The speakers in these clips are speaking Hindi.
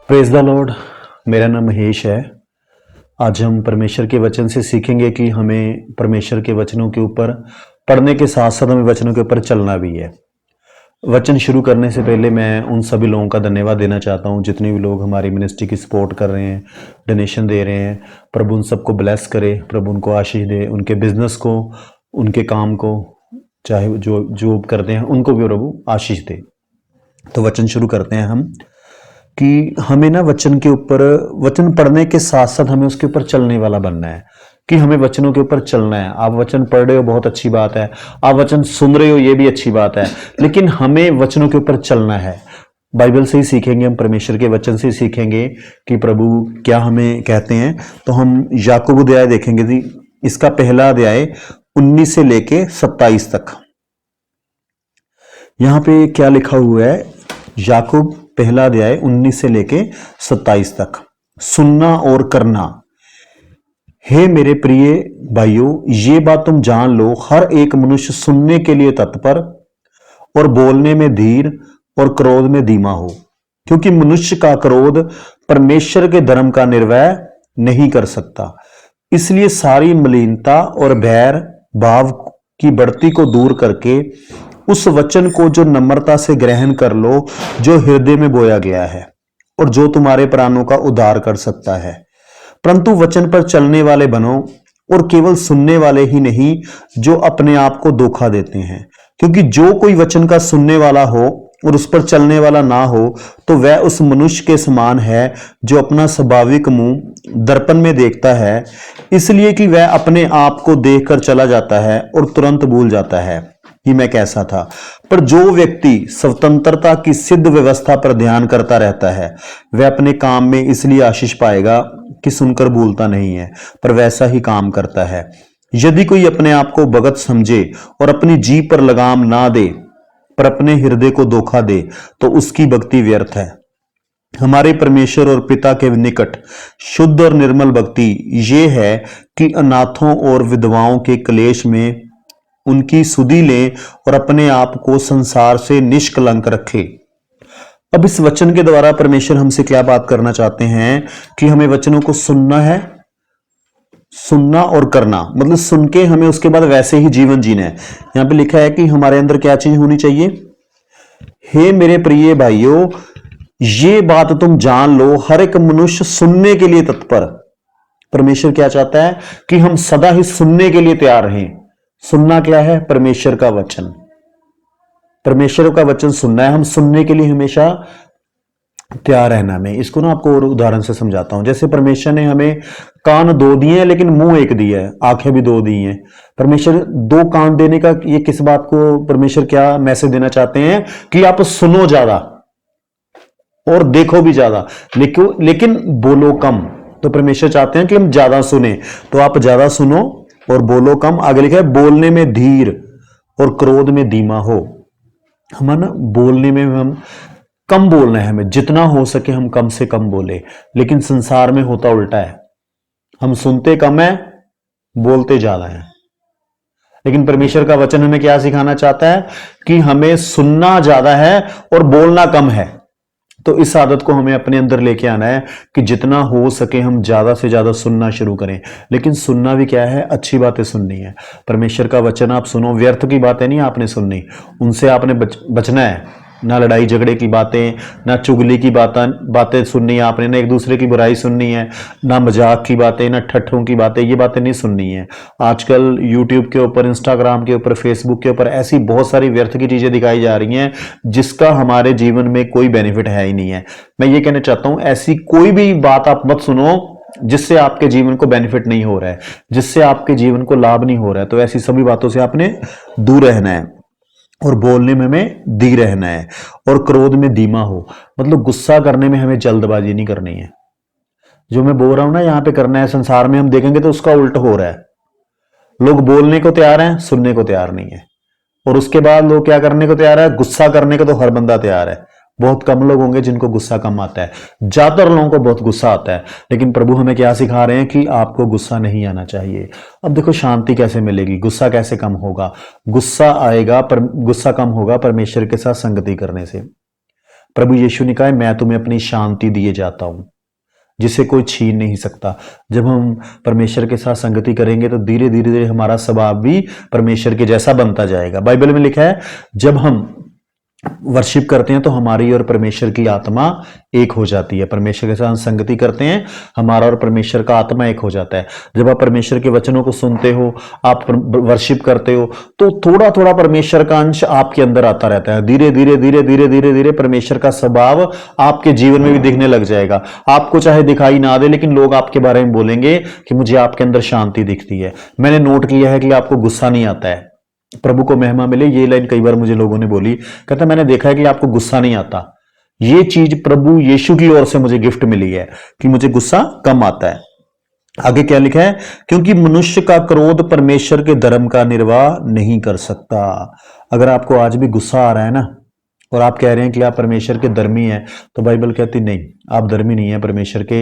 Praise the Lord. मेरा नाम महेश है। आज हम परमेश्वर के वचन से सीखेंगे कि हमें परमेश्वर के वचनों के ऊपर पढ़ने के साथ साथ हमें वचनों के ऊपर चलना भी है। वचन शुरू करने से पहले मैं उन सभी लोगों का धन्यवाद देना चाहता हूं जितने भी लोग हमारी मिनिस्ट्री की सपोर्ट कर रहे हैं, डोनेशन दे रहे हैं। प्रभु उन सबको ब्लेस करे, प्रभु उनको आशीष दे, उनके बिजनेस को, उनके काम को, चाहे जो जॉब करते हैं उनको भी प्रभु आशीष दे। तो वचन शुरू करते हैं हम कि हमें ना वचन के ऊपर, वचन पढ़ने के साथ साथ हमें उसके ऊपर चलने वाला बनना है कि हमें वचनों के ऊपर चलना है। आप वचन पढ़ रहे हो, बहुत अच्छी बात है। आप वचन सुन रहे हो, ये भी अच्छी बात है, लेकिन हमें वचनों के ऊपर चलना है। बाइबल से ही सीखेंगे हम, परमेश्वर के वचन से ही सीखेंगे कि प्रभु क्या हमें कहते हैं। तो हम याकूब अध्याय देखेंगे जी। इसका पहला अध्याय 19 से लेके 27 तक। यहां पे क्या लिखा हुआ है? याकूब पहला अध्याय 19 से लेके 27 तक। सुनना और करना। हे मेरे प्रिय भाइयों, ये बात तुम जान लो, हर एक मनुष्य सुनने के लिए तत्पर और बोलने में धीर और क्रोध में धीमा हो, क्योंकि मनुष्य का क्रोध परमेश्वर के धर्म का निर्वह नहीं कर सकता। इसलिए सारी मलिनता और बैर भाव की बढ़ती को दूर करके उस वचन को जो नम्रता से ग्रहण कर लो, जो हृदय में बोया गया है और जो तुम्हारे प्राणों का उद्धार कर सकता है। परंतु वचन पर चलने वाले बनो, और केवल सुनने वाले ही नहीं जो अपने आप को धोखा देते हैं। क्योंकि जो कोई वचन का सुनने वाला हो और उस पर चलने वाला ना हो, तो वह उस मनुष्य के समान है जो अपना स्वाभाविक मुंह दर्पण में देखता है, इसलिए कि वह अपने आप को देखकर चला जाता है और तुरंत भूल जाता है कि मैं कैसा था। पर जो व्यक्ति स्वतंत्रता की सिद्ध व्यवस्था पर ध्यान करता रहता है, वह अपने काम में इसलिए आशीष पाएगा कि सुनकर भूलता नहीं है, पर वैसा ही काम करता है। यदि कोई अपने आप को भगत समझे और अपनी जीभ पर लगाम ना दे, पर अपने हृदय को धोखा दे, तो उसकी भक्ति व्यर्थ है। हमारे परमेश्वर और पिता के निकट शुद्ध और निर्मल भक्ति ये है कि अनाथों और विधवाओं के क्लेश में उनकी सुधि लें और अपने आप को संसार से निष्कलंक रखें। अब इस वचन के द्वारा परमेश्वर हमसे क्या बात करना चाहते हैं कि हमें वचनों को सुनना है, सुनना और करना, मतलब सुन के हमें उसके बाद वैसे ही जीवन जीना है। यहां पे लिखा है कि हमारे अंदर क्या चीज होनी चाहिए? हे मेरे प्रिय भाइयों, ये बात तुम जान लो, हर एक मनुष्य सुनने के लिए तत्पर। परमेश्वर क्या चाहता है कि हम सदा ही सुनने के लिए तैयार रहें। सुनना क्या है? परमेश्वर का वचन। परमेश्वर का वचन सुनना है, हम सुनने के लिए हमेशा तैयार रहना। मैं इसको ना आपको और उदाहरण से समझाता हूं। जैसे परमेश्वर ने हमें कान दो दिए हैं, लेकिन मुंह एक दिया है, आंखें भी दो दी हैं। परमेश्वर दो कान देने का ये किस बात को परमेश्वर क्या मैसेज देना चाहते हैं? कि आप सुनो ज्यादा और देखो भी ज्यादा, लेकिन बोलो कम। तो परमेश्वर चाहते हैं कि हम ज्यादा सुने, तो आप ज्यादा सुनो और बोलो कम। आगे लिखा है बोलने में धीर और क्रोध में धीमा हो। हम ना बोलने में हम कम बोलना है, हमें जितना हो सके हम कम से कम बोले। लेकिन संसार में होता उल्टा है, हम सुनते कम है, बोलते ज्यादा है। लेकिन परमेश्वर का वचन हमें क्या सिखाना चाहता है? कि हमें सुनना ज्यादा है और बोलना कम है। तो इस आदत को हमें अपने अंदर लेके आना है कि जितना हो सके हम ज्यादा से ज्यादा सुनना शुरू करें। लेकिन सुनना भी क्या है? अच्छी बातें सुननी है। परमेश्वर का वचन आप सुनो, व्यर्थ की बातें नहीं आपने सुननी, उनसे आपने बचना है। ना लड़ाई झगड़े की बातें, ना चुगली की बातें सुननी है आपने, ना एक दूसरे की बुराई सुननी है, ना मजाक की बातें, ना ठट्ठों की बातें, ये बातें नहीं सुननी है। आजकल यूट्यूब के ऊपर, इंस्टाग्राम के ऊपर, फेसबुक के ऊपर ऐसी बहुत सारी व्यर्थ की चीजें दिखाई जा रही हैं जिसका हमारे जीवन में कोई बेनिफिट है ही नहीं है। मैं ये कहना चाहता हूं, ऐसी कोई भी बात आप मत सुनो जिससे आपके जीवन को बेनिफिट नहीं हो रहा है, जिससे आपके जीवन को लाभ नहीं हो रहा है। तो ऐसी सभी बातों से आपने दूर रहना है और बोलने में हमें धीर रहना है और क्रोध में धीमा हो। मतलब गुस्सा करने में हमें जल्दबाजी नहीं करनी है। जो मैं बोल रहा हूं ना यहां पे करना है, संसार में हम देखेंगे तो उसका उल्टा हो रहा है। लोग बोलने को तैयार हैं, सुनने को तैयार नहीं है। और उसके बाद लोग क्या करने को तैयार है? गुस्सा करने को तो हर बंदा तैयार है। बहुत कम लोग होंगे जिनको गुस्सा कम आता है, ज्यादातर लोगों को बहुत गुस्सा आता है। लेकिन प्रभु हमें क्या सिखा रहे हैं? कि आपको गुस्सा नहीं आना चाहिए। अब देखो शांति कैसे मिलेगी, गुस्सा कैसे कम होगा? गुस्सा आएगा, पर गुस्सा कम होगा परमेश्वर के साथ संगति करने से। प्रभु यीशु ने कहा है, मैं तुम्हें अपनी शांति दिए जाता हूं, जिसे कोई छीन नहीं सकता। जब हम परमेश्वर के साथ संगति करेंगे तो धीरे धीरे धीरे हमारा स्वभाव भी परमेश्वर के जैसा बनता जाएगा। बाइबल में लिखा है, जब हम वर्शिप करते हैं तो हमारी और परमेश्वर की आत्मा एक हो जाती है। परमेश्वर के साथ संगति करते हैं, हमारा और परमेश्वर का आत्मा एक हो जाता है। जब आप परमेश्वर के वचनों को सुनते हो, आप वर्शिप करते हो, तो थोड़ा थोड़ा परमेश्वर का अंश आपके अंदर आता रहता है। धीरे धीरे धीरे धीरे धीरे धीरे परमेश्वर का स्वभाव आपके जीवन में भी दिखने लग जाएगा। आपको चाहे दिखाई ना दे, लेकिन लोग आपके बारे में बोलेंगे कि मुझे आपके अंदर शांति दिखती है। मैंने नोट किया है कि आपको गुस्सा नहीं आता है। प्रभु को महिमा मिले, ये लाइन कई बार मुझे लोगों ने बोली, कहता मैंने देखा है कि आपको गुस्सा नहीं आता। ये चीज प्रभु यीशु की ओर से मुझे गिफ्ट मिली है कि मुझे गुस्सा कम आता है। आगे क्या लिखा है, क्योंकि मनुष्य का क्रोध परमेश्वर के धर्म का निर्वाह नहीं कर सकता। अगर आपको आज भी गुस्सा आ रहा है ना, और आप कह रहे हैं कि आप परमेश्वर के धर्मी हैं, तो बाइबल कहती नहीं, आप धर्मी नहीं है, परमेश्वर के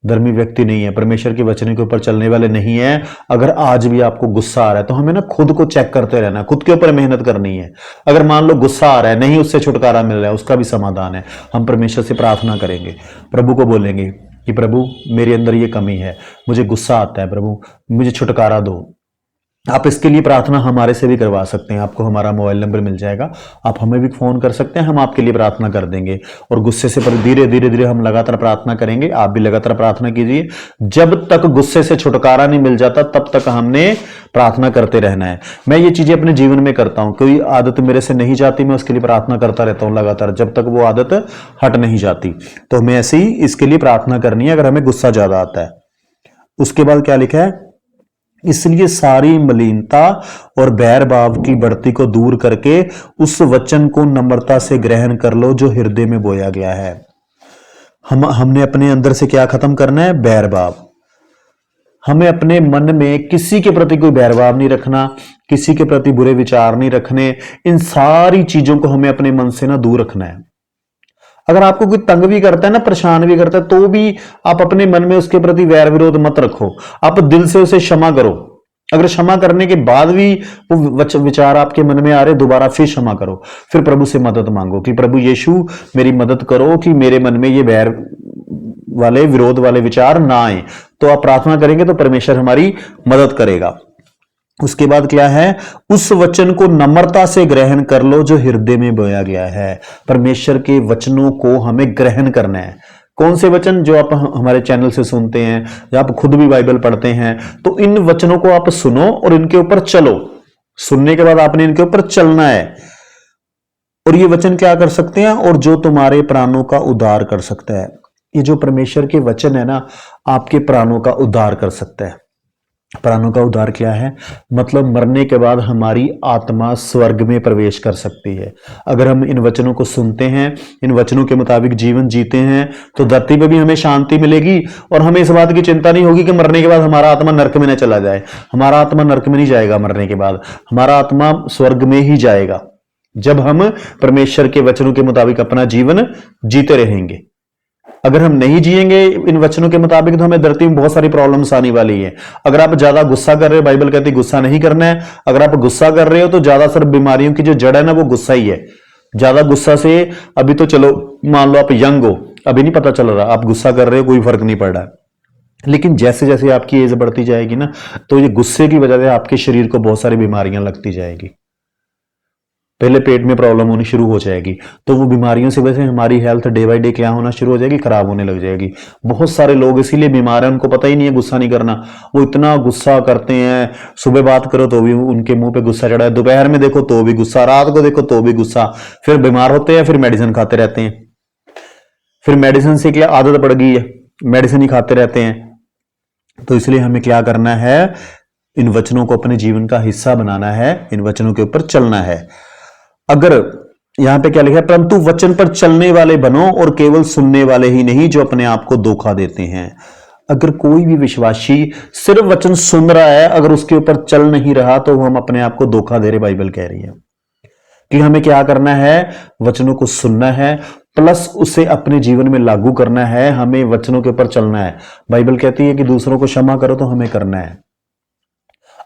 धर्मी व्यक्ति नहीं है, परमेश्वर के वचन के ऊपर चलने वाले नहीं है। अगर आज भी आपको गुस्सा आ रहा है तो हमें ना खुद को चेक करते रहना, खुद के ऊपर मेहनत करनी है। अगर मान लो गुस्सा आ रहा है, नहीं उससे छुटकारा मिल रहा है, उसका भी समाधान है। हम परमेश्वर से प्रार्थना करेंगे, प्रभु को बोलेंगे कि प्रभु मेरे अंदर ये कमी है, मुझे गुस्सा आता है, प्रभु मुझे छुटकारा दो। आप इसके लिए प्रार्थना हमारे से भी करवा सकते हैं, आपको हमारा मोबाइल नंबर मिल जाएगा, आप हमें भी फोन कर सकते हैं, हम आपके लिए प्रार्थना कर देंगे। और गुस्से से पर धीरे धीरे धीरे हम लगातार प्रार्थना करेंगे, आप भी लगातार प्रार्थना कीजिए। जब तक गुस्से से छुटकारा नहीं मिल जाता तब तक हमने प्रार्थना करते रहना है। मैं ये चीजें अपने जीवन में करता हूं, कोई आदत मेरे से नहीं जाती, मैं उसके लिए प्रार्थना करता रहता हूं लगातार, जब तक वो आदत हट नहीं जाती। तो हमें ऐसे ही इसके लिए प्रार्थना करनी है अगर हमें गुस्सा ज्यादा आता है। उसके बाद क्या लिखा है, इसलिए सारी मलिनता और बैर भाव की बढ़ती को दूर करके उस वचन को नम्रता से ग्रहण कर लो जो हृदय में बोया गया है। हमने अपने अंदर से क्या खत्म करना है, बैर भाव। हमें अपने मन में किसी के प्रति कोई बैर भाव नहीं रखना, किसी के प्रति बुरे विचार नहीं रखने। इन सारी चीजों को हमें अपने मन से ना दूर रखना है। अगर आपको कोई तंग भी करता है ना, परेशान भी करता है, तो भी आप अपने मन में उसके प्रति वैर विरोध मत रखो, आप दिल से उसे क्षमा करो। अगर क्षमा करने के बाद भी वो विचार आपके मन में आ रहे, दोबारा फिर क्षमा करो, फिर प्रभु से मदद मांगो कि प्रभु यीशु मेरी मदद करो कि मेरे मन में ये वैर वाले विरोध वाले विचार ना आए। तो आप प्रार्थना करेंगे तो परमेश्वर हमारी मदद करेगा। उसके बाद क्या है, उस वचन को नम्रता से ग्रहण कर लो जो हृदय में बोया गया है। परमेश्वर के वचनों को हमें ग्रहण करना है। कौन से वचन, जो आप हमारे चैनल से सुनते हैं या आप खुद भी बाइबल पढ़ते हैं, तो इन वचनों को आप सुनो और इनके ऊपर चलो। सुनने के बाद आपने इनके ऊपर चलना है। और ये वचन क्या कर सकते हैं, और जो तुम्हारे प्राणों का उद्धार कर सकता है। ये जो परमेश्वर के वचन है ना, आपके प्राणों का उद्धार कर सकता है। प्राणों का उद्धार क्या है, मतलब मरने के बाद हमारी आत्मा स्वर्ग में प्रवेश कर सकती है। अगर हम इन वचनों को सुनते हैं, इन वचनों के मुताबिक जीवन जीते हैं, तो धरती पे भी हमें शांति मिलेगी और हमें इस बात की चिंता नहीं होगी कि मरने के बाद हमारा आत्मा नरक में न चला जाए। हमारा आत्मा नरक में नहीं जाएगा, मरने के बाद हमारा आत्मा स्वर्ग में ही जाएगा, जब हम परमेश्वर के वचनों के मुताबिक अपना जीवन जीते रहेंगे। अगर हम नहीं जिएंगे इन वचनों के मुताबिक, तो हमें धरती में बहुत सारी प्रॉब्लम्स आने वाली है। अगर आप ज्यादा गुस्सा कर रहे हो, बाइबल कहती है गुस्सा नहीं करना है। अगर आप गुस्सा कर रहे हो तो ज्यादातर बीमारियों की जो जड़ है ना, वो गुस्सा ही है। ज्यादा गुस्सा से, अभी तो चलो मान लो आप यंग हो, अभी नहीं पता चल रहा, आप गुस्सा कर रहे हो, कोई फर्क नहीं पड़ रहा, लेकिन जैसे जैसे आपकी एज बढ़ती जाएगी ना, तो ये गुस्से की वजह से आपके शरीर को बहुत सारी बीमारियां लगती जाएगी। पहले पेट में प्रॉब्लम होनी शुरू हो जाएगी, तो वो बीमारियों से वजह से हमारी हेल्थ डे बाय डे क्या होना शुरू हो जाएगी, खराब होने लग जाएगी। बहुत सारे लोग इसीलिए बीमार हैं, उनको पता ही नहीं है गुस्सा नहीं करना। वो इतना गुस्सा करते हैं, सुबह बात करो तो भी उनके मुंह पे गुस्सा चढ़ा है, दोपहर में देखो तो भी गुस्सा, रात को देखो तो भी गुस्सा। फिर बीमार होते हैं, फिर मेडिसिन खाते रहते हैं। फिर मेडिसिन से क्या आदत पड़ गई है, मेडिसिन ही खाते रहते हैं। तो इसलिए हमें क्या करना है, इन वचनों को अपने जीवन का हिस्सा बनाना है, इन वचनों के ऊपर चलना है। अगर यहां पे क्या लिखा है, परंतु वचन पर चलने वाले बनो और केवल सुनने वाले ही नहीं जो अपने आप को धोखा देते हैं। अगर कोई भी विश्वासी सिर्फ वचन सुन रहा है, अगर उसके ऊपर चल नहीं रहा, तो हम अपने आप को धोखा दे रहे। बाइबल कह रही है कि हमें क्या करना है, वचनों को सुनना है प्लस उसे अपने जीवन में लागू करना है। हमें वचनों के ऊपर चलना है। बाइबल कहती है कि दूसरों को क्षमा करो, तो हमें करना है।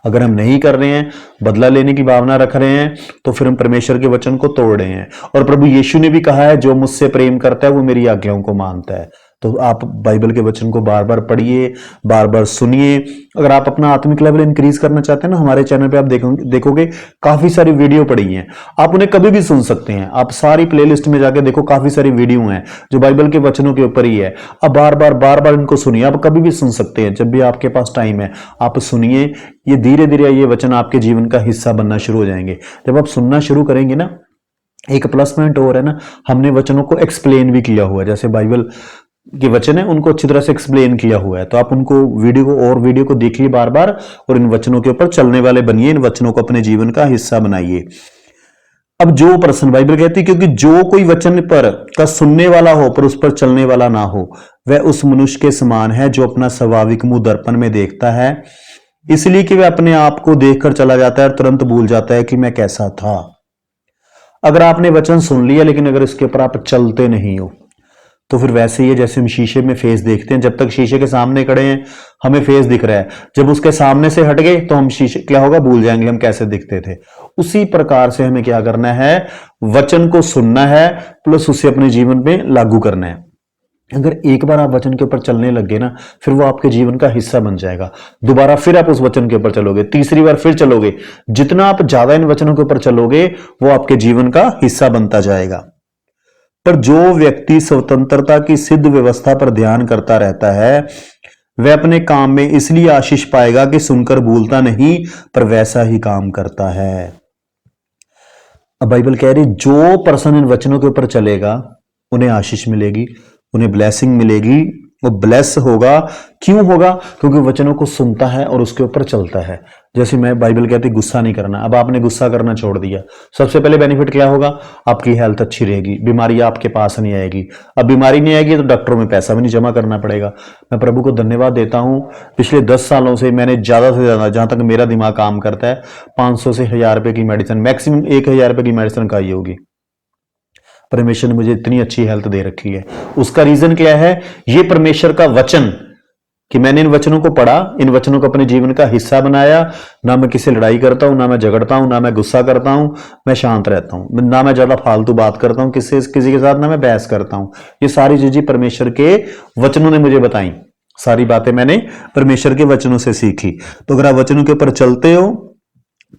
अगर हम नहीं कर रहे हैं, बदला लेने की भावना रख रहे हैं, तो फिर हम परमेश्वर के वचन को तोड़ रहे हैं। और प्रभु यीशु ने भी कहा है, जो मुझसे प्रेम करता है वो मेरी आज्ञाओं को मानता है। तो आप बाइबल के वचन को बार बार पढ़िए, बार बार सुनिए। अगर आप अपना आत्मिक लेवल इंक्रीज करना चाहते हैं ना, हमारे चैनल पे आप देखोगे काफी सारी वीडियो पड़ी हैं, आप उन्हें कभी भी सुन सकते हैं। आप सारी प्लेलिस्ट में जाके देखो, काफी सारी वीडियो हैं जो बाइबल के वचनों के ऊपर ही है। अब बार बार इनको सुनिए, आप कभी भी सुन सकते हैं, जब भी आपके पास टाइम है आप सुनिए। ये धीरे धीरे ये वचन आपके जीवन का हिस्सा बनना शुरू हो जाएंगे। जब आप सुनना शुरू करेंगे ना, एक प्लस पॉइंट और है ना, हमने वचनों को एक्सप्लेन भी किया हुआ है। जैसे बाइबल के वचन है उनको अच्छी तरह से एक्सप्लेन किया हुआ है, तो आप उनको वीडियो को देखिए बार बार, और इन वचनों के ऊपर चलने वाले बनिए, इन वचनों को अपने जीवन का हिस्सा बनाइए। अब जो पर्सन, बाइबल कहती है, क्योंकि जो कोई वचन पर का सुनने वाला हो पर उस पर चलने वाला ना हो, वह उस मनुष्य के समान है जो अपना स्वाभाविक मुंह दर्पण में देखता है, इसलिए कि वह अपने आप को देखकर चला जाता है और तुरंत भूल जाता है कि मैं कैसा था। अगर आपने वचन सुन लिया लेकिन अगर इसके ऊपर आप चलते नहीं हो, तो फिर वैसे ही है जैसे हम शीशे में फेस देखते हैं। जब तक शीशे के सामने खड़े हैं हमें फेस दिख रहा है, जब उसके सामने से हट गए तो हम शीशे क्या होगा, भूल जाएंगे हम कैसे दिखते थे। उसी प्रकार से हमें क्या करना है, वचन को सुनना है प्लस उसे अपने जीवन में लागू करना है। अगर एक बार आप वचन के ऊपर चलने लग गए ना, फिर वो आपके जीवन का हिस्सा बन जाएगा। दोबारा फिर आप उस वचन के ऊपर चलोगे, तीसरी बार फिर चलोगे। जितना आप ज्यादा इन वचनों के ऊपर चलोगे वो आपके जीवन का हिस्सा बनता जाएगा। पर जो व्यक्ति स्वतंत्रता की सिद्ध व्यवस्था पर ध्यान करता रहता है, वह अपने काम में इसलिए आशीष पाएगा कि सुनकर भूलता नहीं पर वैसा ही काम करता है। अब बाइबल कह रही जो पर्सन इन वचनों के ऊपर चलेगा उन्हें आशीष मिलेगी, उन्हें ब्लेसिंग मिलेगी, वो ब्लेस होगा। क्यों होगा? क्योंकि वचनों को सुनता है और उसके ऊपर चलता है। जैसे मैं बाइबल कहती गुस्सा नहीं करना, अब आपने गुस्सा करना छोड़ दिया, सबसे पहले बेनिफिट क्या होगा, आपकी हेल्थ अच्छी रहेगी, बीमारी आपके पास नहीं आएगी। अब बीमारी नहीं आएगी तो डॉक्टरों में पैसा भी नहीं जमा करना पड़ेगा। मैं प्रभु को धन्यवाद देता हूं, पिछले 10 सालों से मैंने ज्यादा से ज्यादा, जहां तक मेरा दिमाग काम करता है, 500 से 1000 रुपए की मेडिसिन, मैक्सिमम 1000 रुपए की मेडिसिन खाई होगी। परमेश्वर ने मुझे इतनी अच्छी हेल्थ दे रखी है। उसका रीजन क्या है? ये परमेश्वर का वचन, कि मैंने इन वचनों को पढ़ा, इन वचनों को अपने जीवन का हिस्सा बनाया। ना मैं किसी लड़ाई करता हूं, ना मैं झगड़ता हूं, ना मैं गुस्सा करता हूं, मैं शांत रहता हूं, ना मैं ज्यादा फालतू बात करता हूं किसी के साथ, ना मैं बहस करता हूं। ये सारी चीजें परमेश्वर के वचनों ने मुझे बताई, सारी बातें मैंने परमेश्वर के वचनों से सीखी। तो अगर आप वचनों के ऊपर चलते हो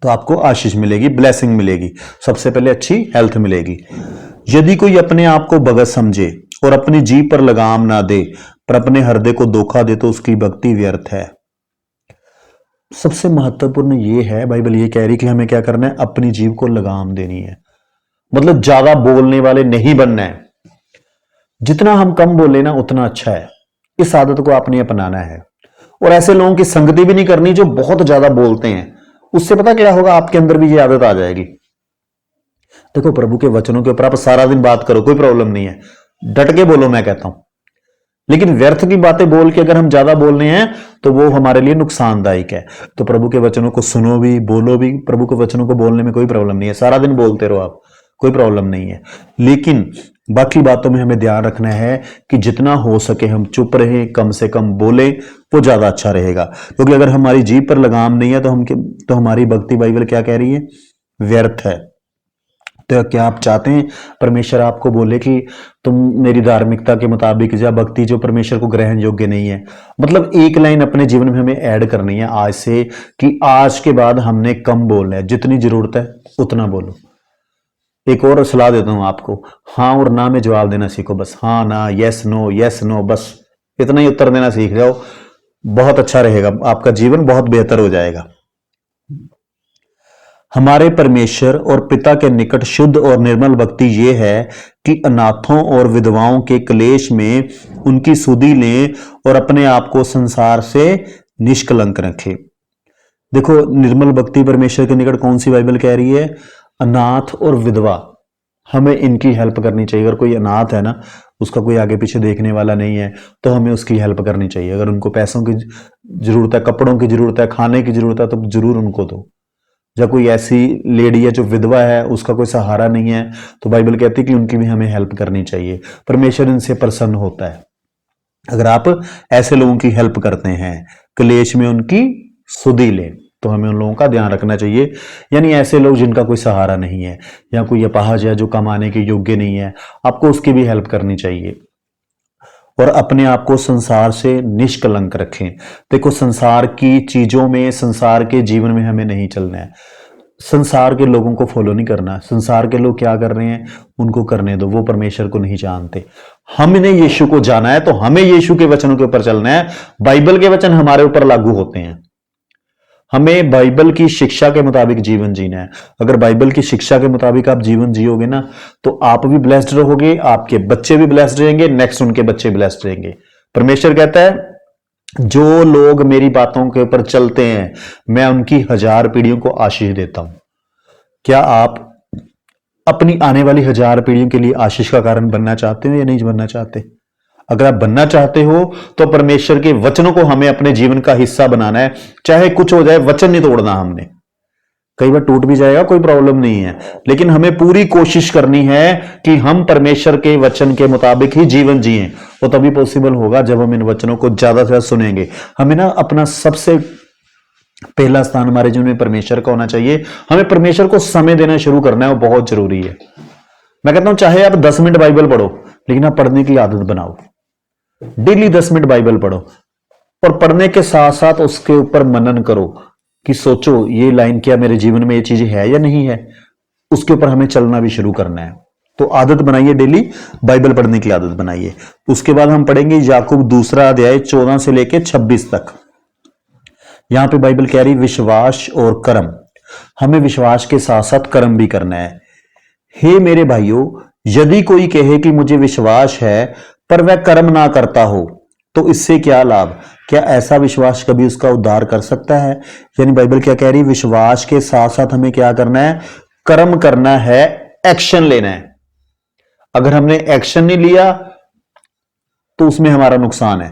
तो आपको आशीष मिलेगी, ब्लेसिंग मिलेगी, सबसे पहले अच्छी हेल्थ मिलेगी। यदि कोई अपने आप को भगत समझे और अपनी जीभ पर लगाम ना दे पर अपने हृदय को धोखा दे तो उसकी भक्ति व्यर्थ है। सबसे महत्वपूर्ण ये है, बाइबल ये कह रही कि हमें क्या करना है, अपनी जीभ को लगाम देनी है। मतलब ज्यादा बोलने वाले नहीं बनना है। जितना हम कम बोले ना उतना अच्छा है। इस आदत को आपने अपनाना है। और ऐसे लोगों की संगति भी नहीं करनी जो बहुत ज्यादा बोलते हैं। उससे पता क्या होगा, आपके अंदर भी ये आदत आ जाएगी। देखो, प्रभु के वचनों के ऊपर आप सारा दिन बात करो, कोई प्रॉब्लम नहीं है, डट के बोलो, मैं कहता हूं। लेकिन व्यर्थ की बातें बोल के अगर हम ज्यादा बोल रहे हैं तो वो हमारे लिए नुकसानदायक है। तो प्रभु के वचनों को सुनो भी, बोलो भी। प्रभु के वचनों को बोलने में कोई प्रॉब्लम नहीं है, सारा दिन बोलते रहो आप, कोई प्रॉब्लम नहीं है। लेकिन बाकी बातों में हमें ध्यान रखना है कि जितना हो सके हम चुप रहें, कम से कम बोले, वो ज्यादा अच्छा रहेगा। क्योंकि अगर हमारी जीभ पर लगाम नहीं है तो हमारी भक्ति, बाइबल क्या कह रही है, व्यर्थ है। तो क्या आप चाहते हैं परमेश्वर आपको बोले कि तुम मेरी धार्मिकता के मुताबिक या भक्ति जो परमेश्वर को ग्रहण योग्य नहीं है? मतलब एक लाइन अपने जीवन में हमें ऐड करनी है आज से कि आज के बाद हमने कम बोलना है, जितनी जरूरत है उतना बोलो। एक और सलाह देता हूं आपको, हाँ और ना में जवाब देना सीखो। बस हाँ ना, यस नो, बस इतना ही उत्तर देना सीख जाओ, बहुत अच्छा रहेगा, आपका जीवन बहुत बेहतर हो जाएगा। हमारे परमेश्वर और पिता के निकट शुद्ध और निर्मल भक्ति ये है कि अनाथों और विधवाओं के क्लेश में उनकी सुधि लें और अपने आप को संसार से निष्कलंक रखें। देखो, निर्मल भक्ति परमेश्वर के निकट कौन सी बाइबल कह रही है? अनाथ और विधवा, हमें इनकी हेल्प करनी चाहिए। अगर कोई अनाथ है ना, उसका कोई आगे पीछे देखने वाला नहीं है, तो हमें उसकी हेल्प करनी चाहिए। अगर उनको पैसों की जरूरत है, कपड़ों की जरूरत है, खाने की जरूरत है, तो जरूर उनको दो। जब कोई ऐसी लेडी है जो विधवा है, उसका कोई सहारा नहीं है, तो बाइबल कहती है कि उनकी भी हमें हेल्प करनी चाहिए। परमेश्वर इनसे प्रसन्न होता है अगर आप ऐसे लोगों की हेल्प करते हैं, क्लेश में उनकी सुधि लें। तो हमें उन लोगों का ध्यान रखना चाहिए। यानी ऐसे लोग जिनका कोई सहारा नहीं है या कोई अपाहज है जो कमाने के योग्य नहीं है, आपको उसकी भी हेल्प करनी चाहिए। और अपने आप को संसार से निष्कलंक रखें। देखो, संसार की चीजों में, संसार के जीवन में हमें नहीं चलना है। संसार के लोगों को फॉलो नहीं करना। संसार के लोग क्या कर रहे हैं उनको करने दो, वो परमेश्वर को नहीं जानते। हमने यीशु को जाना है तो हमें यीशु के वचनों के ऊपर चलना है। बाइबल के वचन हमारे ऊपर लागू होते हैं। हमें बाइबल की शिक्षा के मुताबिक जीवन जीना है। अगर बाइबल की शिक्षा के मुताबिक आप जीवन जियोगे ना, तो आप भी ब्लेस्ड रहोगे, आपके बच्चे भी ब्लेस्ड रहेंगे, नेक्स्ट उनके बच्चे ब्लेस्ड रहेंगे। परमेश्वर कहता है जो लोग मेरी बातों के ऊपर चलते हैं मैं उनकी 1000 पीढ़ियों को आशीष देता हूं। क्या आप अपनी आने वाली 1000 पीढ़ियों के लिए आशीष का कारण बनना चाहते हो या नहीं बनना चाहते? अगर आप बनना चाहते हो तो परमेश्वर के वचनों को हमें अपने जीवन का हिस्सा बनाना है। चाहे कुछ हो जाए, वचन नहीं तोड़ना हमने। कई बार टूट भी जाएगा, कोई प्रॉब्लम नहीं है, लेकिन हमें पूरी कोशिश करनी है कि हम परमेश्वर के वचन के मुताबिक ही जीवन जिएं। वो तभी पॉसिबल होगा जब हम इन वचनों को ज्यादा से ज्यादा सुनेंगे। हमें ना अपना सबसे पहला स्थान हमारे जीवन में परमेश्वर का होना चाहिए। हमें परमेश्वर को समय देना शुरू करना है, वो बहुत जरूरी है। मैं कहता हूं चाहे आप 10 मिनट बाइबल पढ़ो, लेकिन आप पढ़ने की आदत बनाओ। डेली 10 मिनट बाइबल पढ़ो और पढ़ने के साथ साथ उसके ऊपर मनन करो कि सोचो ये लाइन क्या मेरे जीवन में ये चीज है या नहीं है। उसके ऊपर हमें चलना भी शुरू करना है। तो आदत बनाइए, डेली बाइबल पढ़ने की आदत बनाइए। उसके बाद हम पढ़ेंगे याकूब 2 अध्याय 14 से लेकर 26 तक। यहां पे बाइबल कह रही विश्वास और कर्म। हमें विश्वास के साथ साथ कर्म भी करना है। हे मेरे भाइयों, यदि कोई कहे कि मुझे विश्वास है पर वह कर्म ना करता हो तो इससे क्या लाभ? क्या ऐसा विश्वास कभी उसका उद्धार कर सकता है? यानी बाइबल क्या कह रही, विश्वास के साथ साथ हमें क्या करना है? कर्म करना है, एक्शन लेना है। अगर हमने एक्शन नहीं लिया तो उसमें हमारा नुकसान है।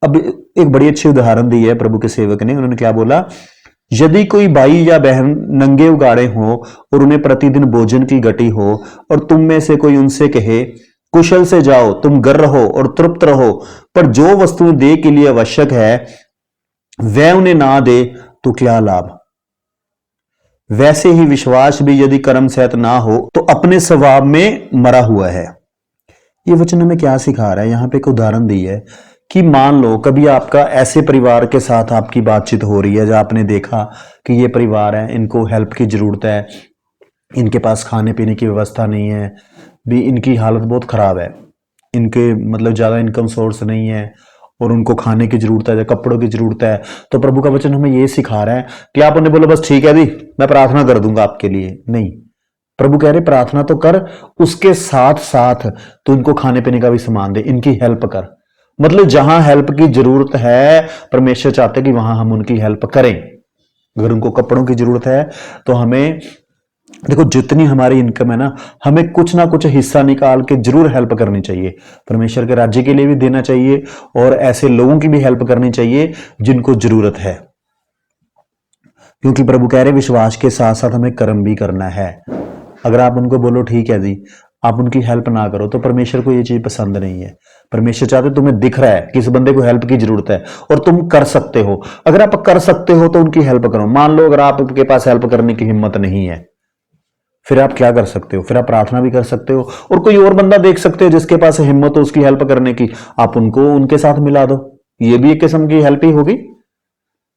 अब एक बड़ी अच्छी उदाहरण दी है प्रभु के सेवक ने। उन्होंने क्या बोला, यदि कोई भाई या बहन नंगे उगाड़े हो और उन्हें प्रतिदिन भोजन की घटी हो और तुम में से कोई उनसे कहे कुशल से जाओ, तुम गर रहो और तृप्त रहो, पर जो वस्तुएं देह के लिए आवश्यक है वह उन्हें ना दे तो क्या लाभ? वैसे ही विश्वास भी यदि कर्म सहित ना हो तो अपने स्वभाव में मरा हुआ है। ये वचन हमें क्या सिखा रहा है? यहां पे एक उदाहरण दी है कि मान लो कभी आपका ऐसे परिवार के साथ आपकी बातचीत हो रही है जहां आपने देखा कि ये परिवार है, इनको हेल्प की जरूरत है, इनके पास खाने पीने की व्यवस्था नहीं है, भी इनकी हालत बहुत खराब है, इनके मतलब ज्यादा इनकम सोर्स नहीं है और उनको खाने की जरूरत है, कपड़ों की जरूरत है। तो प्रभु का वचन हमें ये सिखा रहा है कि आप उन्हें बोलो बस ठीक है दी, मैं प्रार्थना कर दूंगा आपके लिए। नहीं, प्रभु कह रहे प्रार्थना तो कर, उसके साथ साथ तो इनको खाने पीने का भी सामान दे, इनकी हेल्प कर। मतलब जहां हेल्प की जरूरत है परमेश्वर चाहते कि वहां हम उनकी हेल्प करें। अगर उनको कपड़ों की जरूरत है तो हमें देखो जितनी हमारी इनकम है ना, हमें कुछ ना कुछ हिस्सा निकाल के जरूर हेल्प करनी चाहिए। परमेश्वर के राज्य के लिए भी देना चाहिए और ऐसे लोगों की भी हेल्प करनी चाहिए जिनको जरूरत है। क्योंकि प्रभु कह रहे विश्वास के साथ साथ हमें कर्म भी करना है। अगर आप उनको बोलो ठीक है जी, आप उनकी हेल्प ना करो, तो परमेश्वर को ये चीज पसंद नहीं है। परमेश्वर चाहते तुम्हें दिख रहा है कि इस बंदे को हेल्प की जरूरत है और तुम कर सकते हो। अगर आप कर सकते हो तो उनकी हेल्प करो। मान लो अगर आपके पास हेल्प करने की हिम्मत नहीं है, फिर आप क्या कर सकते हो? फिर आप प्रार्थना भी कर सकते हो और कोई और बंदा देख सकते हो जिसके पास हिम्मत हो उसकी हेल्प करने की, आप उनको उनके साथ मिला दो। ये भी एक किस्म की हेल्प ही होगी।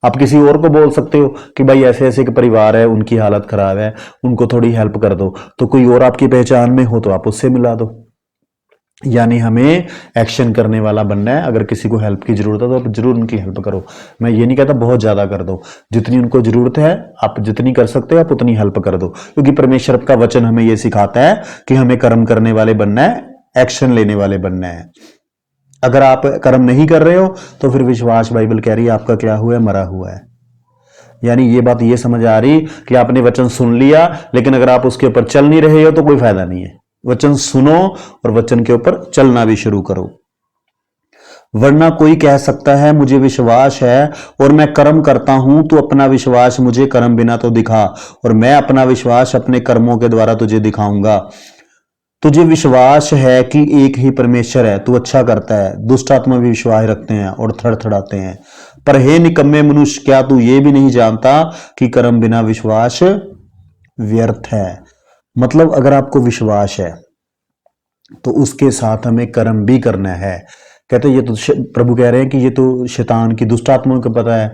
आप किसी और को बोल सकते हो कि भाई ऐसे ऐसे एक परिवार है, उनकी हालत खराब है, उनको थोड़ी हेल्प कर दो। तो कोई और आपकी पहचान में हो तो आप उससे मिला दो। यानी हमें एक्शन करने वाला बनना है। अगर किसी को हेल्प की जरूरत है तो आप जरूर उनकी हेल्प करो। मैं ये नहीं कहता बहुत ज्यादा कर दो, जितनी उनको जरूरत है आप जितनी कर सकते हो आप उतनी हेल्प कर दो। क्योंकि परमेश्वर का वचन हमें यह सिखाता है कि हमें कर्म करने वाले बनना है, एक्शन लेने वाले बनना है। अगर आप कर्म नहीं कर रहे हो तो फिर विश्वास बाइबल कह रही है आपका क्या हुआ है? मरा हुआ है। यानी ये बात ये समझ आ रही कि आपने वचन सुन लिया लेकिन अगर आप उसके ऊपर चल नहीं रहे हो तो कोई फायदा नहीं है। वचन सुनो और वचन के ऊपर चलना भी शुरू करो। वरना कोई कह सकता है मुझे विश्वास है और मैं कर्म करता हूं, तो अपना विश्वास मुझे कर्म बिना तो दिखा और मैं अपना विश्वास अपने कर्मों के द्वारा तुझे दिखाऊंगा। तुझे विश्वास है कि एक ही परमेश्वर है, तू अच्छा करता है। दुष्ट आत्मा भी विश्वास रखते हैं और थड़थड़ाते हैं। पर हे निकम्मे मनुष्य, क्या तू ये भी नहीं जानता कि कर्म बिना विश्वास व्यर्थ है। मतलब अगर आपको विश्वास है तो उसके साथ हमें कर्म भी करना है। कहते ये तो प्रभु कह रहे हैं कि ये तो शैतान की दुष्ट आत्माओं को पता है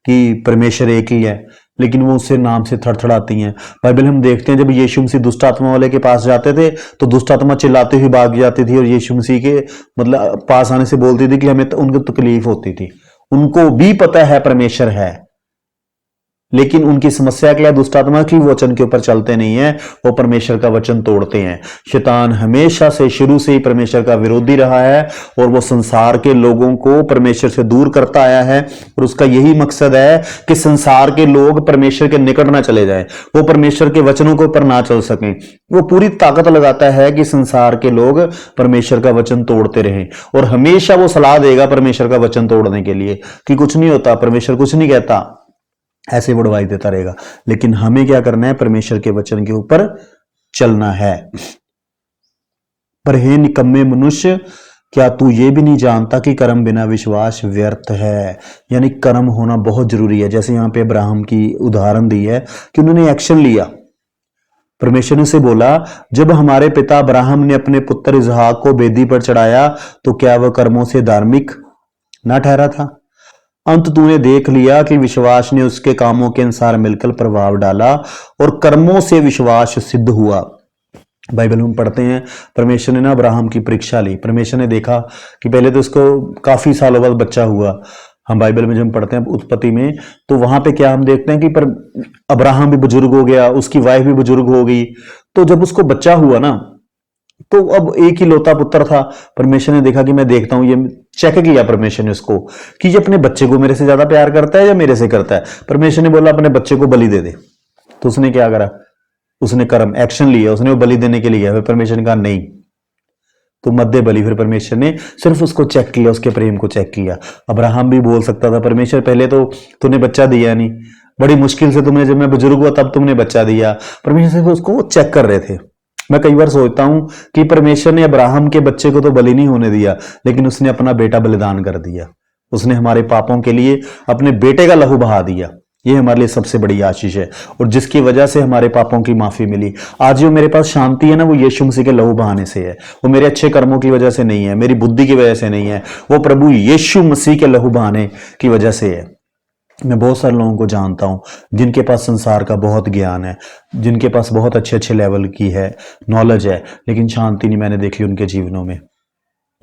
कि परमेश्वर एक ही है, लेकिन वो उससे नाम से थड़थड़ाती हैं। बाइबल हम देखते हैं जब यीशु मसीह दुष्ट आत्मा वाले के पास जाते थे तो दुष्ट आत्मा चिल्लाती हुई भाग जाती थी और यीशु मसीह के मतलब पास आने से बोलती थी कि हमें तो उनको तकलीफ होती थी। उनको भी पता है परमेश्वर है, लेकिन उनकी समस्या क्या है? दुष्ट आत्मा की वचन के ऊपर चलते नहीं है, वो परमेश्वर का वचन तोड़ते हैं। शैतान हमेशा से शुरू से ही परमेश्वर का विरोधी रहा है और वो संसार के लोगों को परमेश्वर से दूर करता आया है और उसका यही मकसद है कि संसार के लोग परमेश्वर के निकट ना चले जाएं, वो परमेश्वर के वचनों के ऊपर ना चल सकें। वो पूरी ताकत लगाता है कि संसार के लोग परमेश्वर का वचन तोड़ते रहें और हमेशा वो सलाह देगा परमेश्वर का वचन तोड़ने के लिए कि कुछ नहीं होता, परमेश्वर कुछ नहीं कहता, ऐसे वो दवाई देता रहेगा। लेकिन हमें क्या करना है? परमेश्वर के वचन के ऊपर चलना है। पर हे निकम्मे मनुष्य, क्या तू ये भी नहीं जानता कि कर्म बिना विश्वास व्यर्थ है। यानी कर्म होना बहुत जरूरी है। जैसे यहां पे अब्राहम की उदाहरण दी है कि उन्होंने एक्शन लिया। परमेश्वर ने उसे बोला, जब हमारे पिता अब्राहम ने अपने पुत्र इसहाक को वेदी पर चढ़ाया तो क्या वह कर्मों से धार्मिक ना ठहरा था? अंत तूने देख लिया कि विश्वास ने उसके कामों के अनुसार मिलकर प्रभाव डाला और कर्मों से विश्वास सिद्ध हुआ। बाइबल में पढ़ते हैं परमेश्वर ने ना अब्राहम की परीक्षा ली। परमेश्वर ने देखा कि पहले तो उसको काफी सालों बाद बच्चा हुआ। हम बाइबल में जब हम पढ़ते हैं उत्पत्ति में तो वहां पे क्या हम देखते हैं कि पर अब्राहम भी बुजुर्ग हो गया, उसकी वाइफ भी बुजुर्ग हो गई। तो जब उसको बच्चा हुआ ना तो अब एक ही लौता पुत्र था। परमेश्वर ने देखा कि मैं देखता हूं, ये चेक किया परमेश्वर ने उसको कि ये अपने बच्चे को मेरे से ज्यादा प्यार करता है या मेरे से करता है। परमेश्वर ने बोला अपने बच्चे को बलि दे दे। तो उसने क्या करा? उसने कर्म एक्शन लिया, उसने वो बलि देने के लिए गया। फिर परमेश्वर ने कहा नहीं, तो मत दे बलि। फिर परमेश्वर ने सिर्फ उसको चेक किया, उसके प्रेम को चेक किया। अब्राहम भी बोल सकता था परमेश्वर पहले तो तूने बच्चा दिया नहीं, बड़ी मुश्किल से तुमने, जब मैं बुजुर्ग हुआ तब तुमने बच्चा दिया। परमेश्वर सिर्फ उसको चेक कर रहे थे। मैं कई बार सोचता हूं कि परमेश्वर ने अब्राहम के बच्चे को तो बलि नहीं होने दिया, लेकिन उसने अपना बेटा बलिदान कर दिया। उसने हमारे पापों के लिए अपने बेटे का लहू बहा दिया। ये हमारे लिए सबसे बड़ी आशीष है और जिसकी वजह से हमारे पापों की माफी मिली। आज जो मेरे पास शांति है ना, वो यीशु मसीह के लहू बहाने से है। वो मेरे अच्छे कर्मों की वजह से नहीं है, मेरी बुद्धि की वजह से नहीं है, वो प्रभु यीशु मसीह के लहू बहाने की वजह से है। मैं बहुत सारे लोगों को जानता हूं जिनके पास संसार का बहुत ज्ञान है, जिनके पास बहुत अच्छे अच्छे लेवल की है नॉलेज है, लेकिन शांति नहीं मैंने देखी उनके जीवनों में।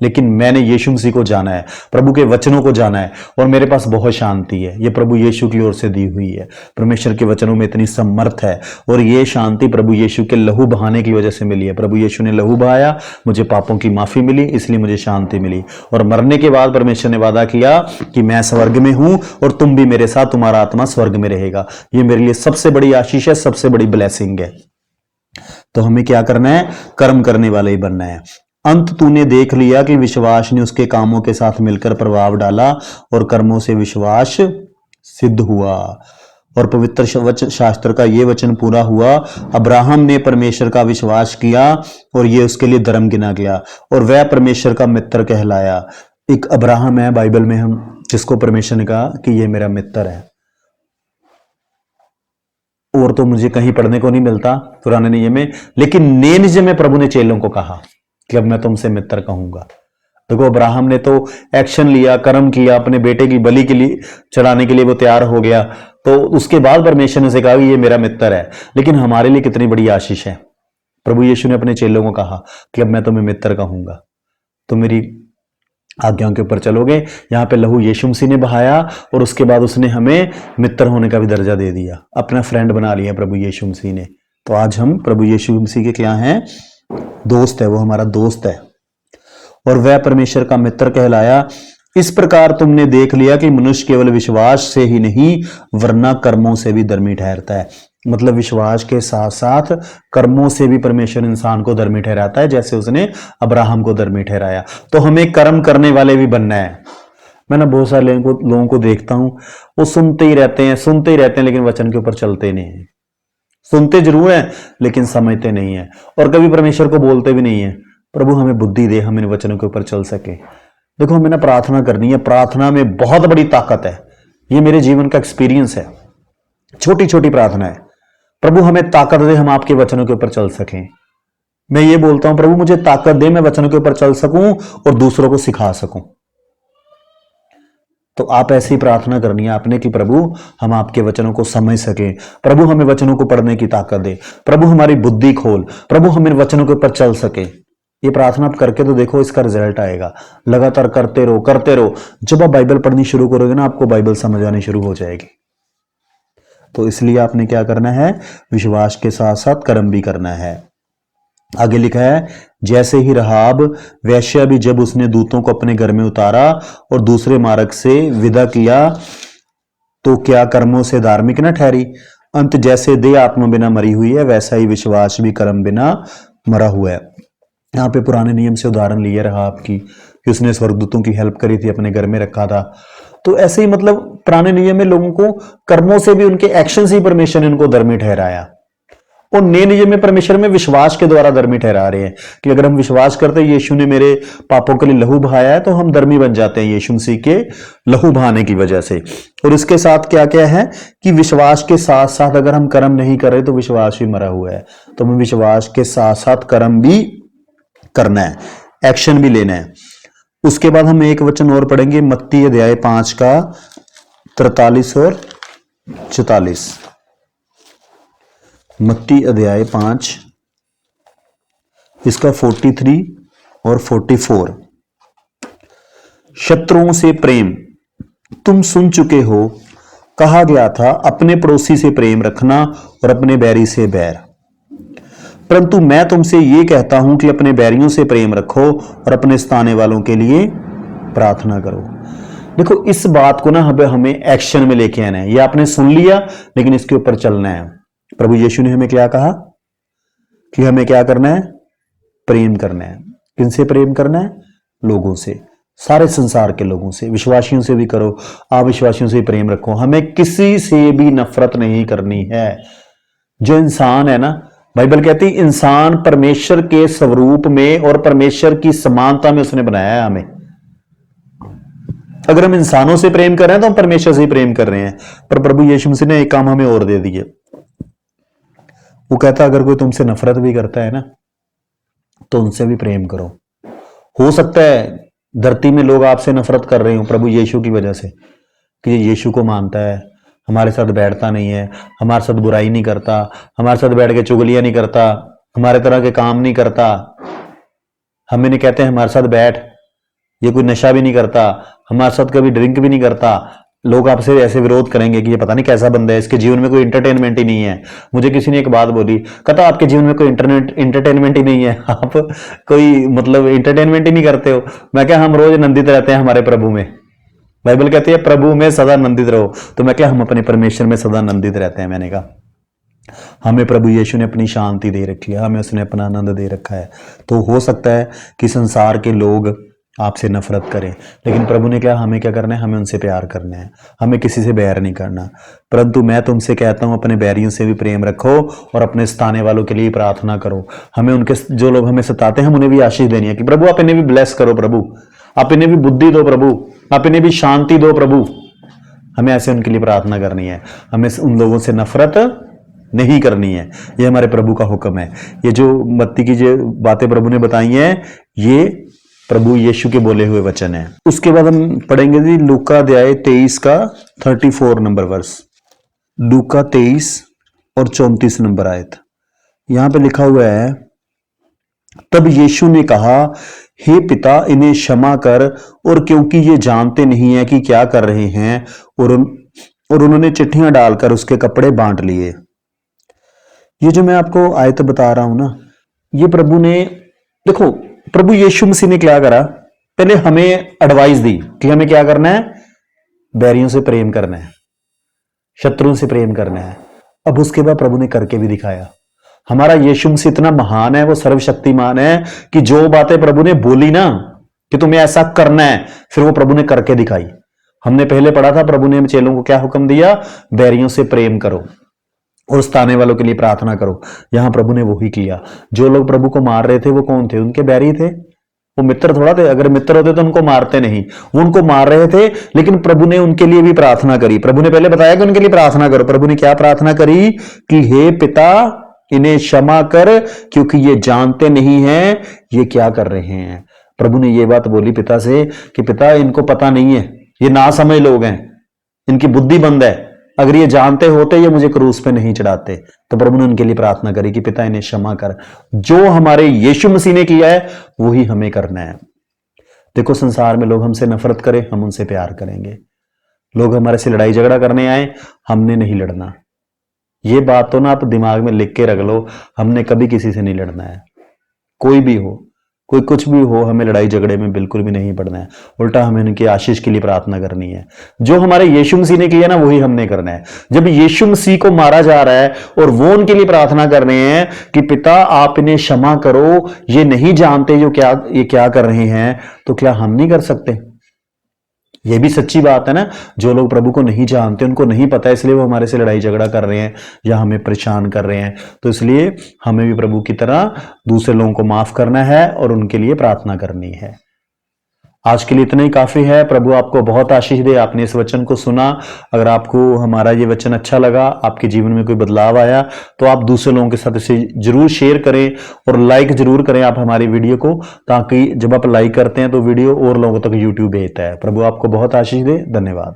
लेकिन मैंने यीशु मसीह को जाना है, प्रभु के वचनों को जाना है और मेरे पास बहुत शांति है। ये प्रभु यीशु की ओर से दी हुई है। परमेश्वर के वचनों में इतनी समर्थ है और ये शांति प्रभु यीशु के लहू बहाने की वजह से मिली है। प्रभु यीशु ने लहू बहाया, मुझे पापों की माफी मिली, इसलिए मुझे शांति मिली। और मरने के बाद परमेश्वर ने वादा किया कि मैं स्वर्ग में हूं और तुम भी मेरे साथ, तुम्हारा आत्मा स्वर्ग में रहेगा। ये मेरे लिए सबसे बड़ी आशीष है, सबसे बड़ी ब्लेसिंग है। तो हमें क्या करना है? कर्म करने वाले ही बनना है। अंत तूने देख लिया कि विश्वास ने उसके कामों के साथ मिलकर प्रभाव डाला और कर्मों से विश्वास सिद्ध हुआ। और पवित्र शास्त्र का यह वचन पूरा हुआ, अब्राहम ने परमेश्वर का विश्वास किया और यह उसके लिए धर्म गिना गया और वह परमेश्वर का मित्र कहलाया। एक अब्राहम है बाइबल में, हम जिसको परमेश्वर ने कहा कि यह मेरा मित्र है। और तो मुझे कहीं पढ़ने को नहीं मिलता पुराने नियम में, लेकिन नए नियम में प्रभु ने चेलों को कहा कि अब मैं तुमसे मित्र कहूंगा। देखो अब्राहम ने तो एक्शन लिया, कर्म किया, अपने बेटे की बलि के लिए चढ़ाने के लिए वो तैयार हो गया। तो उसके बाद परमेश्वर ने उसे कहा कि ये मेरा मित्र है। लेकिन हमारे लिए कितनी बड़ी आशीष है। प्रभु यीशु ने अपने चेलों को कहा कि अब मैं तुम्हें मित्र कहूंगा, तो मेरी आज्ञाओं के ऊपर चलोगे। यहां पे लहू यीशु मसीह ने बहाया और उसके बाद उसने हमें मित्र होने का भी दर्जा दे दिया, अपना फ्रेंड बना लिया प्रभु यीशु मसीह ने। तो आज हम प्रभु यीशु मसीह के क्या हैं? दोस्त है। वो हमारा दोस्त है और वह परमेश्वर का मित्र कहलाया। इस प्रकार तुमने देख लिया कि मनुष्य केवल विश्वास से ही नहीं वरना कर्मों से भी धर्मी ठहरता है। मतलब विश्वास के साथ साथ कर्मों से भी परमेश्वर इंसान को धर्मी ठहराता है, जैसे उसने अब्राहम को धर्मी ठहराया। तो हमें कर्म करने वाले भी बनना है। मैं ना बहुत सारे लोगों को देखता हूं, वो सुनते ही रहते हैं लेकिन वचन के ऊपर चलते नहीं है। सुनते जरूर हैं लेकिन समझते नहीं है और कभी परमेश्वर को बोलते भी नहीं है, प्रभु हमें बुद्धि दे, हम इन वचनों के ऊपर चल सके। देखो हमें ना प्रार्थना करनी है, प्रार्थना में बहुत बड़ी ताकत है। ये मेरे जीवन का एक्सपीरियंस है। छोटी छोटी प्रार्थना है, प्रभु हमें ताकत दे, हम आपके वचनों के ऊपर चल सकें। मैं ये बोलता हूं, प्रभु मुझे ताकत दे, मैं वचनों के ऊपर चल सकूं और दूसरों को सिखा सकूं। तो आप ऐसी प्रार्थना करनी है आपने कि प्रभु हम आपके वचनों को समझ सकें, प्रभु हमें वचनों को पढ़ने की ताकत दे, प्रभु हमारी बुद्धि खोल, प्रभु हमें वचनों के ऊपर चल सके। ये प्रार्थना आप करके तो देखो, इसका रिजल्ट आएगा। लगातार करते रहो करते रहो। जब आप बाइबल पढ़नी शुरू करोगे ना, आपको बाइबल समझ आनी शुरू हो जाएगी। तो इसलिए आपने क्या करना है, विश्वास के साथ साथ कर्म भी करना है। आगे लिखा है, जैसे ही रहाब वैश्या भी जब उसने दूतों को अपने घर में उतारा और दूसरे मार्ग से विदा किया, तो क्या कर्मों से धार्मिक न ठहरी? अंत जैसे देह आत्मा बिना मरी हुई है, वैसा ही विश्वास भी कर्म बिना मरा हुआ है। यहाँ पे पुराने नियम से उदाहरण लिया रहाब की, कि उसने स्वर्गदूतों की हेल्प करी थी, अपने घर में रखा था। तो ऐसे ही मतलब पुराने नियम में लोगों को कर्मों से भी, उनके एक्शन से ही परमेश्वर ने उनको धर्मी ठहराया। और नए नियम में परमेश्वर में विश्वास के द्वारा धर्मी ठहरा रहे हैं, कि अगर हम विश्वास करते हैं यीशु ने मेरे पापों के लिए लहू बहाया है, तो हम धर्मी बन जाते हैं यीशु मसीह के लहू बहाने की वजह से। और इसके साथ क्या क्या है कि विश्वास के साथ साथ अगर हम कर्म नहीं कर रहे तो विश्वास भी मरा हुआ है। तो हमें विश्वास के साथ साथ कर्म भी करना है, एक्शन भी लेना है। उसके बाद हम एक वचन और पढ़ेंगे, मत्ती अध्याय 5 का 43 और 44। मत्ती अध्याय 5 इसका 43 और 44। शत्रुओं से प्रेम तुम सुन चुके हो, कहा गया था अपने पड़ोसी से प्रेम रखना और अपने बैरी से बैर। परंतु मैं तुमसे ये कहता हूं कि अपने बैरियों से प्रेम रखो और अपने सताने वालों के लिए प्रार्थना करो। देखो, इस बात को ना हमें एक्शन में लेके आना है। ये आपने सुन लिया, लेकिन इसके ऊपर चलना है। प्रभु यीशु ने हमें क्या कहा कि हमें क्या करना है, प्रेम करना है। किनसे प्रेम करना है? लोगों से, सारे संसार के लोगों से। विश्वासियों से भी करो, अविश्वासियों से प्रेम रखो। हमें किसी से भी नफरत नहीं करनी है। जो इंसान है ना, बाइबल कहती है इंसान परमेश्वर के स्वरूप में और परमेश्वर की समानता में उसने बनाया है हमें। अगर हम इंसानों से प्रेम कर रहे हैं तो हम परमेश्वर से ही प्रेम कर रहे हैं। पर प्रभु यीशु मसीह ने एक काम हमें और दे दिए। वो कहता अगर कोई तुमसे नफरत भी करता है ना, तो उनसे भी प्रेम करो। हो सकता है धरती में लोग आपसे नफरत कर रहे हो प्रभु यीशु की वजह से, कि ये यीशु को मानता है, हमारे साथ बैठता नहीं है, हमारे साथ बुराई नहीं करता, हमारे साथ बैठ के चुगलियां नहीं करता, हमारे तरह के काम नहीं करता। हमें नहीं कहते हमारे साथ बैठ, ये कोई नशा भी नहीं करता, हमारे साथ कभी ड्रिंक भी नहीं करता। लोग आपसे ऐसे विरोध करेंगे कि ये पता नहीं कैसा बंदा है, इसके जीवन में कोई इंटरटेनमेंट ही नहीं है। मुझे किसी ने एक बात बोली, कहता आपके जीवन में कोई इंटरटेनमेंट ही नहीं है, आप कोई मतलब इंटरटेनमेंट ही नहीं करते हो। मैं क्या, हम रोज आनंदित रहते हैं हमारे प्रभु में। बाइबल कहती है प्रभु में सदा आनंदित रहो। तो मैं क्या, हम अपने परमेश्वर में सदा आनंदित रहते हैं। मैंने कहा हमें प्रभु यीशु ने अपनी शांति दे रखी है, हमें उसने अपना आनंद दे रखा है। तो हो सकता है कि संसार के लोग आपसे नफरत करें, लेकिन प्रभु ने क्या, हमें क्या करना है, हमें उनसे प्यार करना है, हमें किसी से बैर नहीं करना। परंतु मैं तुमसे कहता हूं अपने बैरियों से भी प्रेम रखो और अपने सताने वालों के लिए प्रार्थना करो। हमें उनके, जो लोग हमें सताते हैं, हम उन्हें भी आशीष देनी है कि प्रभु आप इन्हें भी ब्लेस करो, प्रभु आप इन्हें भी बुद्धि दो, प्रभु आप इन्हें भी शांति दो, प्रभु। हमें ऐसे उनके लिए प्रार्थना करनी है, हमें उन लोगों से नफरत नहीं करनी है। ये हमारे प्रभु का हुक्म है। ये जो मत्ती की जो बातें प्रभु ने बताई हैं, ये प्रभु यीशु के बोले हुए वचन है। उसके बाद हम पढ़ेंगे जी लूका अध्याय 23 का 34 नंबर वर्स। लूका 23 और 34 नंबर आयत। यहां पे लिखा हुआ है, तब यीशु ने कहा, हे पिता इन्हें क्षमा कर, और क्योंकि ये जानते नहीं है कि क्या कर रहे हैं। और उन्होंने चिट्ठियां डालकर उसके कपड़े बांट लिए। ये जो मैं आपको आयत बता रहा हूं ना, ये प्रभु ने, देखो प्रभु यीशु मसीह ने क्या करा, पहले हमें एडवाइस दी कि हमें क्या करना है, बैरियों से प्रेम करना है, शत्रुओं से प्रेम करना है। अब उसके बाद प्रभु ने करके भी दिखाया। हमारा यीशु मसीह इतना महान है, वो सर्वशक्तिमान है, कि जो बातें प्रभु ने बोली ना कि तुम्हें ऐसा करना है, फिर वो प्रभु ने करके दिखाई। हमने पहले पढ़ा था, प्रभु ने चेलों को क्या हुक्म दिया, बैरियों से प्रेम करो और सताने वालों के लिए प्रार्थना करो। यहां प्रभु ने वही किया। जो लोग प्रभु को मार रहे थे वो कौन थे? उनके बैरी थे। वो मित्र थोड़ा थे, अगर मित्र होते तो उनको मारते नहीं, वो उनको मार रहे थे, लेकिन प्रभु ने उनके लिए भी प्रार्थना करी। प्रभु ने पहले बताया कि उनके लिए प्रार्थना करो। प्रभु ने क्या प्रार्थना करी कि हे पिता इन्हें क्षमा कर, क्योंकि ये जानते नहीं हैं ये क्या कर रहे हैं। प्रभु ने ये बात बोली पिता से कि पिता इनको पता नहीं है, ये ना समझ लोग हैं, इनकी बुद्धि बंद है, अगर ये जानते होते ये मुझे क्रूस पे नहीं चढ़ाते। तो प्रभु ने उनके लिए प्रार्थना करी कि पिता इन्हें क्षमा कर। जो हमारे यीशु मसीह ने किया है वही हमें करना है। देखो संसार में लोग हमसे नफरत करें, हम उनसे प्यार करेंगे। लोग हमारे से लड़ाई झगड़ा करने आए, हमने नहीं लड़ना। ये बात तो ना आप दिमाग में लिख के रख लो, हमने कभी किसी से नहीं लड़ना है। कोई भी हो, कोई कुछ भी हो, हमें लड़ाई झगड़े में बिल्कुल भी नहीं पड़ना है। उल्टा हमें उनकी आशीष के लिए प्रार्थना करनी है। जो हमारे यीशु मसीह ने किया ना वही हमने करना है। जब यीशु मसीह को मारा जा रहा है और वो उनके लिए प्रार्थना कर रहे हैं कि पिता आप इन्हें क्षमा करो, ये नहीं जानते ये क्या कर रहे हैं, तो क्या हम नहीं कर सकते? ये भी सच्ची बात है ना। जो लोग प्रभु को नहीं जानते, उनको नहीं पता, इसलिए वो हमारे से लड़ाई झगड़ा कर रहे हैं या हमें परेशान कर रहे हैं। तो इसलिए हमें भी प्रभु की तरह दूसरे लोगों को माफ करना है और उनके लिए प्रार्थना करनी है। आज के लिए इतना ही काफी है। प्रभु आपको बहुत आशीष दे। आपने इस वचन को सुना, अगर आपको हमारा ये वचन अच्छा लगा, आपके जीवन में कोई बदलाव आया, तो आप दूसरे लोगों के साथ इसे जरूर शेयर करें और लाइक जरूर करें आप हमारी वीडियो को, ताकि जब आप लाइक करते हैं तो वीडियो और लोगों तक यूट्यूब भेजता है। प्रभु आपको बहुत आशीष दे। धन्यवाद।